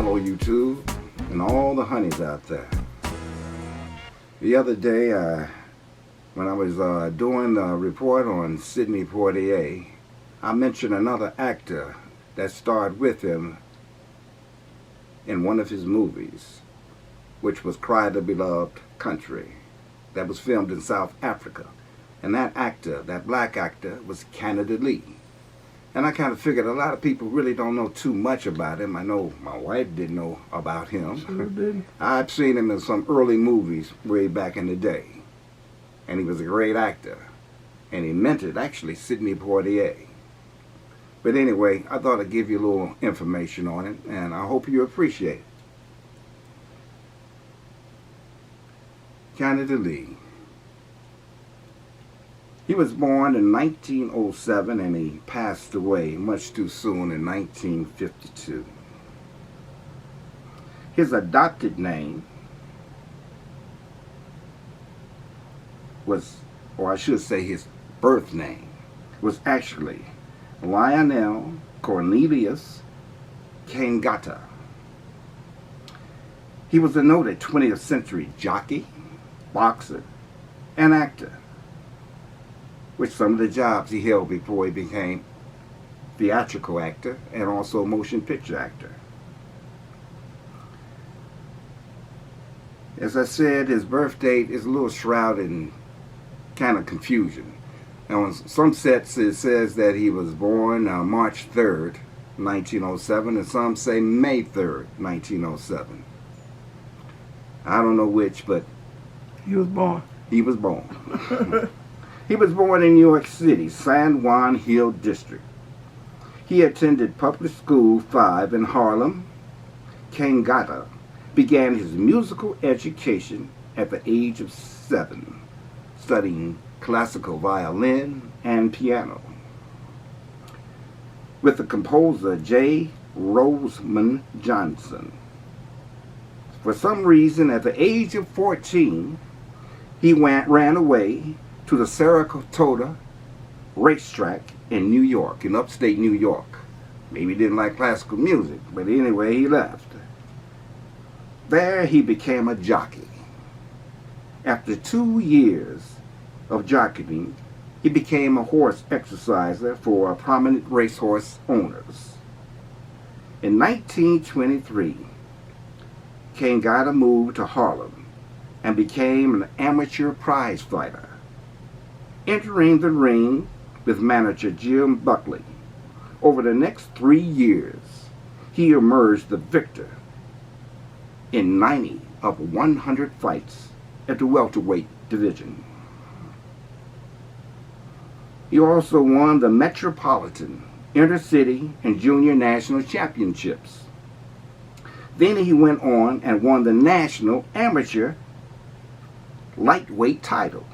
Hello YouTube and all the honeys out there. The other day when I was doing a report on Sidney Poitier, I mentioned another actor that starred with him in one of his movies, which was Cry the Beloved Country, that was filmed in South Africa. And that actor, that black actor, was Canada Lee. And I kind of figured a lot of people really don't know too much about him. I know my wife didn't know about him. Sure did. I've seen him in some early movies way back in the day. And he was a great actor. And he mentored, actually, Sidney Poitier. But anyway, I thought I'd give you a little information on it, and I hope you appreciate it. Canada Lee. He was born in 1907 and he passed away much too soon in 1952. His adopted name was, or I should say his birth name, was actually Lionel Cornelius Canegata. He was a noted 20th century jockey, boxer, and actor, which some of the jobs he held before he became theatrical actor and also motion picture actor. As I said, his birth date is a little shrouded in kind of confusion. Now, on some sets it says that he was born March 3rd, 1907, and some say May 3rd, 1907. I don't know which, but He was born. he was born. He was born in New York City, San Juan Hill District. He attended Public School 5 in Harlem. Canegata began his musical education at the age of 7, studying classical violin and piano with the composer J. Roseman Johnson. For some reason, at the age of 14, he ran away to the Saratoga racetrack in New York, in upstate New York. Maybe he didn't like classical music, but anyway, he left. There he became a jockey. After 2 years of jockeying, he became a horse exerciser for prominent racehorse owners. In 1923, Canegata moved to Harlem and became an amateur prize fighter. Entering the ring with manager Jim Buckley, over the next 3 years, he emerged the victor in 90 of 100 fights at the welterweight division. He also won the Metropolitan, Intercity, and Junior National Championships. Then he went on and won the National Amateur Lightweight title.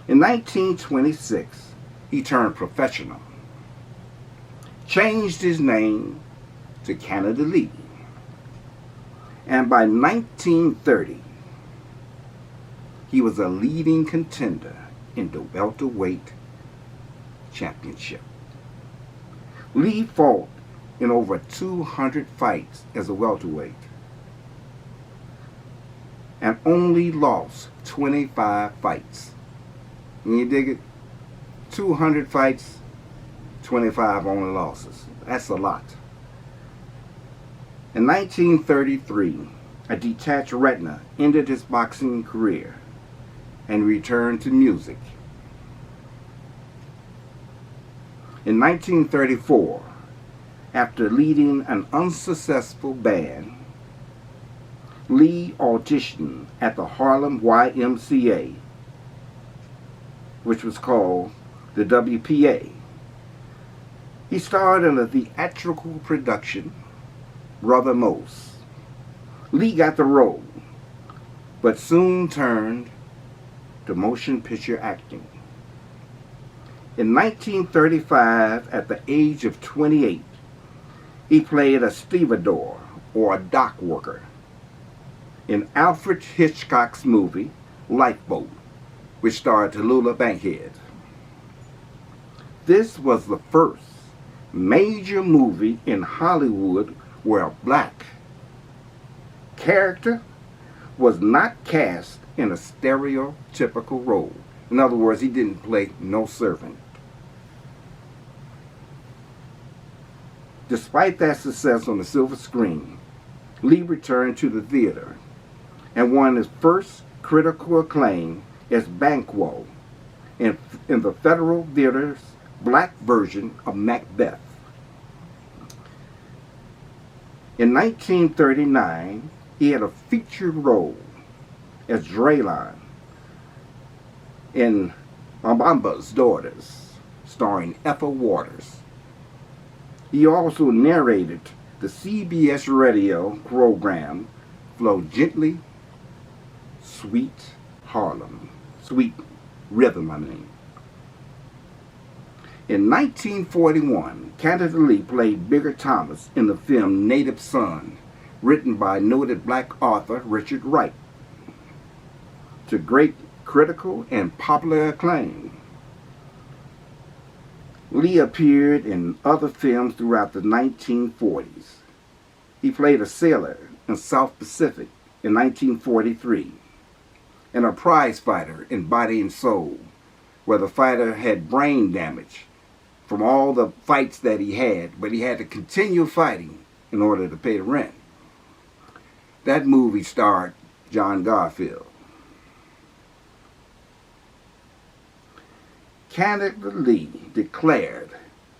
In 1926, he turned professional, changed his name to Canada Lee, and by 1930, he was a leading contender in the welterweight championship. Lee fought in over 200 fights as a welterweight and only lost 25 fights. Can you dig it? 200 fights, 25 only losses. That's a lot. In 1933, a detached retina ended his boxing career and returned to music. In 1934, after leading an unsuccessful band, Lee auditioned at the Harlem YMCA, which was called the WPA. He starred in a theatrical production, Brother Mose. Lee got the role, but soon turned to motion picture acting. In 1935, at the age of 28, he played a stevedore, or a dock worker, in Alfred Hitchcock's movie, Lifeboat, which starred Tallulah Bankhead. This was the first major movie in Hollywood where a black character was not cast in a stereotypical role. In other words, he didn't play no servant. Despite that success on the silver screen, Lee returned to the theater and won his first critical acclaim as Banquo in the Federal Theater's black version of Macbeth. In 1939, he had a featured role as Draylon in Mamba's Daughters, starring Ethel Waters. He also narrated the CBS radio program Flow Gently, Sweet Harlem. Sweet Rhythm, I mean. In 1941, Canada Lee played Bigger Thomas in the film Native Son, written by noted black author Richard Wright, to great critical and popular acclaim. Lee appeared in other films throughout the 1940s. He played a sailor in South Pacific in 1943, and a prize fighter in Body and Soul, where the fighter had brain damage from all the fights that he had, but he had to continue fighting in order to pay the rent. That movie starred John Garfield. Canada Lee declared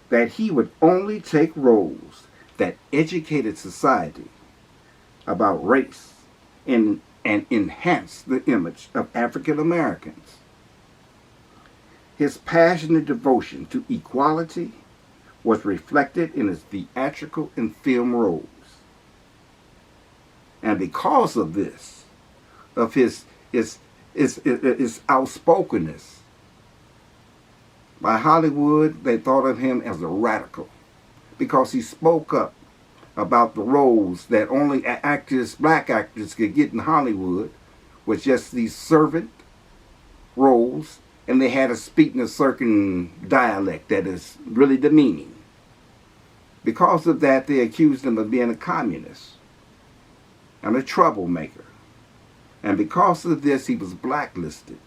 that he would only take roles that educated society about race and enhance the image of African Americans. His passionate devotion to equality was reflected in his theatrical and film roles. And because of this, of his outspokenness, by Hollywood, they thought of him as a radical because he spoke up about the roles that only actors, black actors, could get in Hollywood, was just these servant roles, and they had to speak in a certain dialect that is really demeaning. Because of that, they accused him of being a communist and a troublemaker. And because of this, he was blacklisted.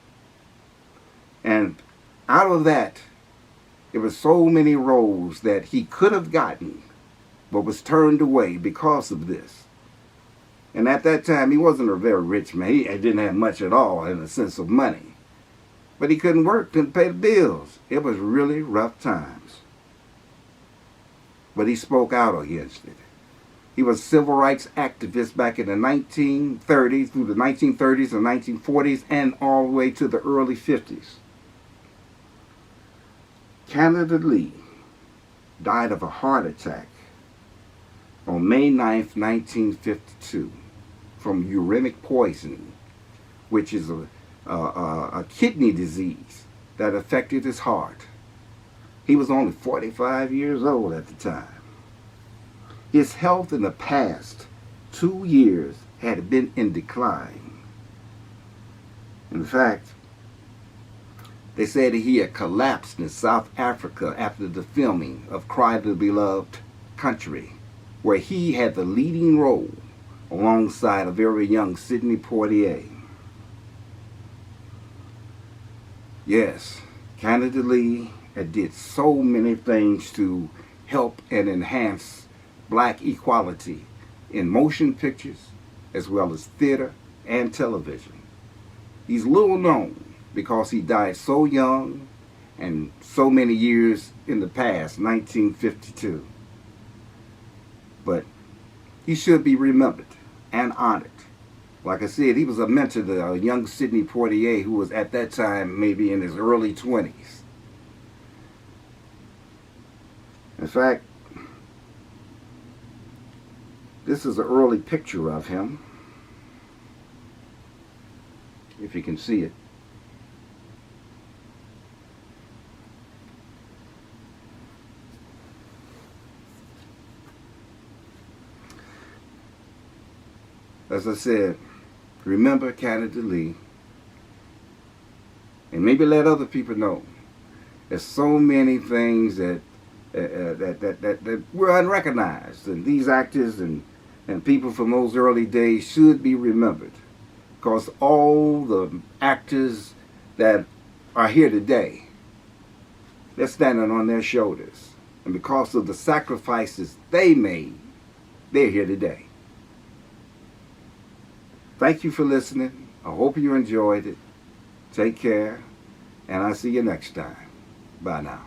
And out of that, there were so many roles that he could have gotten, but was turned away because of this. And at that time, he wasn't a very rich man. He didn't have much at all in the sense of money. But he couldn't work, couldn't pay the bills. It was really rough times. But he spoke out against it. He was a civil rights activist back in the 1930s, through the 1930s and 1940s, and all the way to the early 50s. Canada Lee died of a heart attack on May 9th, 1952, from uremic poisoning, which is a kidney disease that affected his heart. He was only 45 years old at the time. His health in the past 2 years had been in decline. In fact, they said that he had collapsed in South Africa after the filming of Cry the Beloved Country, where he had the leading role alongside a very young Sidney Poitier. Yes, Canada Lee had did so many things to help and enhance black equality in motion pictures as well as theater and television. He's little known because he died so young and so many years in the past, 1952. But he should be remembered and honored. Like I said, he was a mentor to a young Sidney Poitier who was at that time maybe in his early 20s. In fact, this is an early picture of him, if you can see it. As I said, remember Canada Lee, and maybe let other people know. There's so many things that that were unrecognized. And these actors and people from those early days should be remembered, because all the actors that are here today, they're standing on their shoulders. And because of the sacrifices they made, they're here today. Thank you for listening. I hope you enjoyed it. Take care, and I'll see you next time. Bye now.